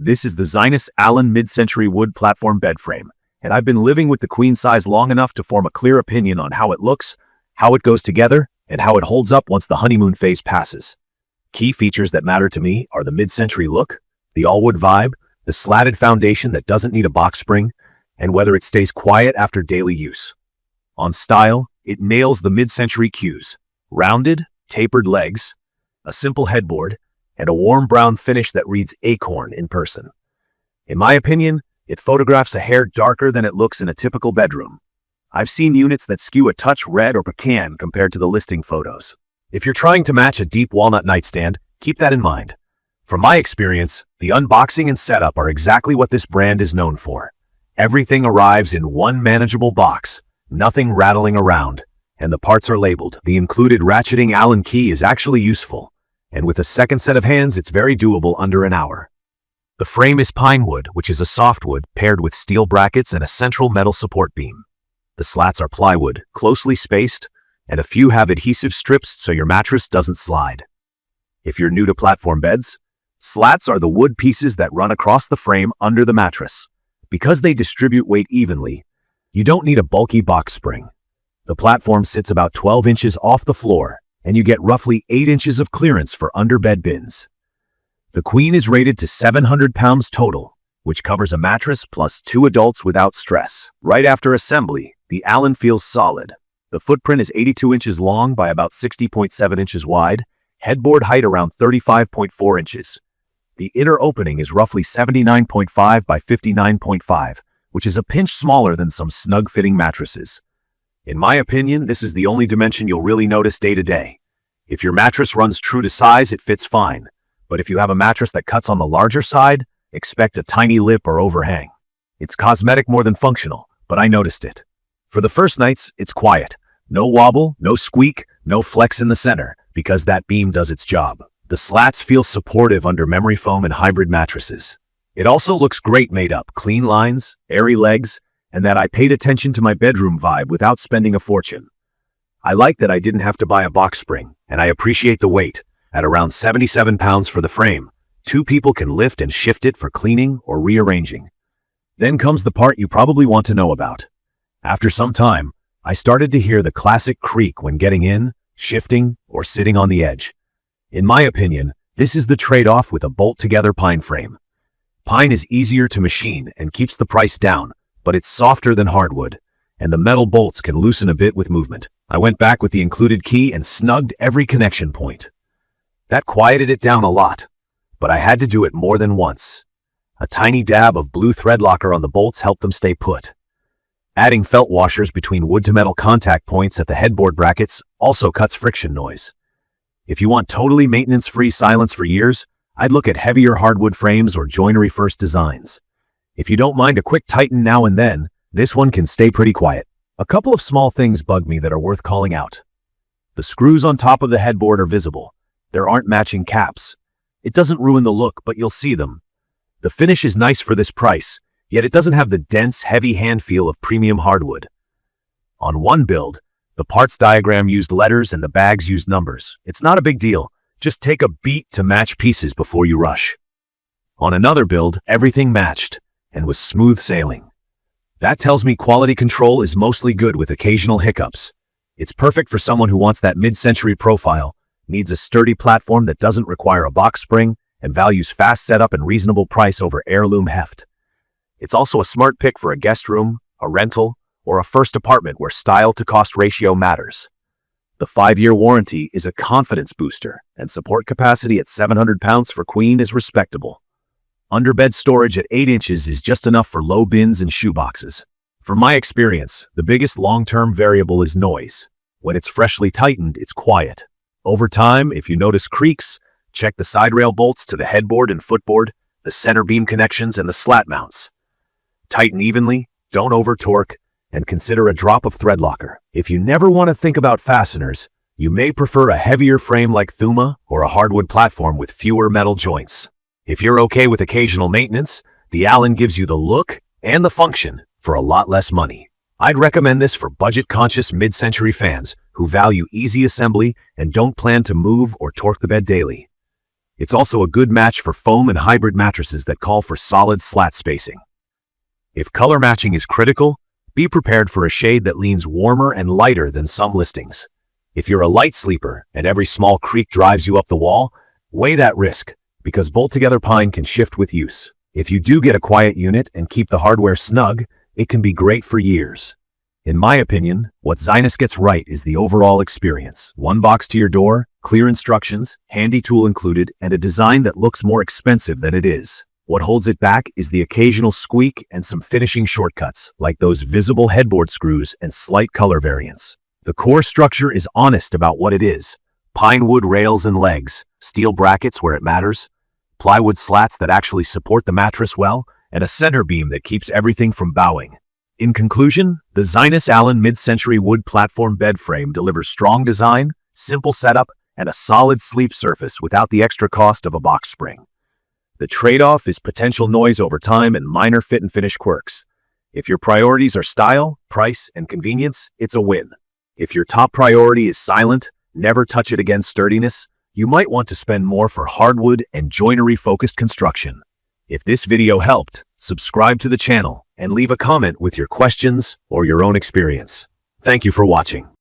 This is the Zinus Allen mid-century wood platform bed frame, and I've been living with the queen size long enough to form a clear opinion on how it looks, how it goes together, and how it holds up once the honeymoon phase passes. Key features that matter to me are the mid-century look, the all-wood vibe, the slatted foundation that doesn't need a box spring, and whether it stays quiet after daily use. On style, it nails the mid-century cues: rounded, tapered legs, a simple headboard, and a warm brown finish that reads acorn in person. In my opinion, it photographs a hair darker than it looks in a typical bedroom. I've seen units that skew a touch red or pecan compared to the listing photos. If you're trying to match a deep walnut nightstand, keep that in mind. From my experience, the unboxing and setup are exactly what this brand is known for. Everything arrives in one manageable box, nothing rattling around, and the parts are labeled. The included ratcheting Allen key is actually useful, and with a second set of hands, it's very doable under an hour. The frame is pine wood, which is a softwood paired with steel brackets and a central metal support beam. The slats are plywood, closely spaced, and a few have adhesive strips so your mattress doesn't slide. If you're new to platform beds, slats are the wood pieces that run across the frame under the mattress. Because they distribute weight evenly, you don't need a bulky box spring. The platform sits about 12 inches off the floor, and you get roughly 8 inches of clearance for underbed bins. The queen is rated to 700 pounds total, which covers a mattress plus 2 adults without stress. Right after assembly, the Allen feels solid. The footprint is 82 inches long by about 60.7 inches wide, headboard height around 35.4 inches. The inner opening is roughly 79.5 by 59.5, which is a pinch smaller than some snug-fitting mattresses. In my opinion, this is the only dimension you'll really notice day to day. If your mattress runs true to size, it fits fine. But if you have a mattress that cuts on the larger side, expect a tiny lip or overhang. It's cosmetic more than functional, but I noticed it. For the first nights, it's quiet. No wobble, no squeak, no flex in the center, because that beam does its job. The slats feel supportive under memory foam and hybrid mattresses. It also looks great made up, clean lines, airy legs, and that I paid attention to my bedroom vibe without spending a fortune. I like that I didn't have to buy a box spring, and I appreciate the weight. At around 77 pounds for the frame, 2 people can lift and shift it for cleaning or rearranging. Then comes the part you probably want to know about. After some time, I started to hear the classic creak when getting in, shifting, or sitting on the edge. In my opinion, this is the trade-off with a bolt-together pine frame. Pine is easier to machine and keeps the price down, but it's softer than hardwood, and the metal bolts can loosen a bit with movement. I went back with the included key and snugged every connection point. That quieted it down a lot, but I had to do it more than once. A tiny dab of blue thread locker on the bolts helped them stay put. Adding felt washers between wood-to-metal contact points at the headboard brackets also cuts friction noise. If you want totally maintenance-free silence for years, I'd look at heavier hardwood frames or joinery-first designs. If you don't mind a quick tighten now and then, this one can stay pretty quiet. A couple of small things bug me that are worth calling out. The screws on top of the headboard are visible. There aren't matching caps. It doesn't ruin the look, but you'll see them. The finish is nice for this price, yet it doesn't have the dense, heavy hand feel of premium hardwood. On one build, the parts diagram used letters and the bags used numbers. It's not a big deal. Just take a beat to match pieces before you rush. On another build, everything matched and was smooth sailing. That tells me quality control is mostly good with occasional hiccups. It's perfect for someone who wants that mid-century profile, needs a sturdy platform that doesn't require a box spring, and values fast setup and reasonable price over heirloom heft. It's also a smart pick for a guest room, a rental, or a first apartment where style-to-cost ratio matters. The 5-year warranty is a confidence booster, and support capacity at 700 pounds for queen is respectable. Underbed storage at 8 inches is just enough for low bins and shoeboxes. From my experience, the biggest long-term variable is noise. When it's freshly tightened, it's quiet. Over time, if you notice creaks, check the side rail bolts to the headboard and footboard, the center beam connections, and the slat mounts. Tighten evenly, don't over-torque, and consider a drop of thread locker. If you never want to think about fasteners, you may prefer a heavier frame like Thuma or a hardwood platform with fewer metal joints. If you're okay with occasional maintenance, the Allen gives you the look and the function for a lot less money. I'd recommend this for budget-conscious mid-century fans who value easy assembly and don't plan to move or torque the bed daily. It's also a good match for foam and hybrid mattresses that call for solid slat spacing. If color matching is critical, be prepared for a shade that leans warmer and lighter than some listings. If you're a light sleeper and every small creak drives you up the wall, weigh that risk, because bolt-together pine can shift with use. If you do get a quiet unit and keep the hardware snug, it can be great for years. In my opinion, what Zinus gets right is the overall experience. One box to your door, clear instructions, handy tool included, and a design that looks more expensive than it is. What holds it back is the occasional squeak and some finishing shortcuts, like those visible headboard screws and slight color variants. The core structure is honest about what it is. Pine wood rails and legs, steel brackets where it matters, plywood slats that actually support the mattress well, and a center beam that keeps everything from bowing. In conclusion, the Zinus Allen mid-century wood platform bed frame delivers strong design, simple setup, and a solid sleep surface without the extra cost of a box spring. The trade-off is potential noise over time and minor fit and finish quirks. If your priorities are style, price, and convenience, it's a win. If your top priority is silent, never touch it against sturdiness, you might want to spend more for hardwood and joinery-focused construction. If this video helped, subscribe to the channel and leave a comment with your questions or your own experience. Thank you for watching.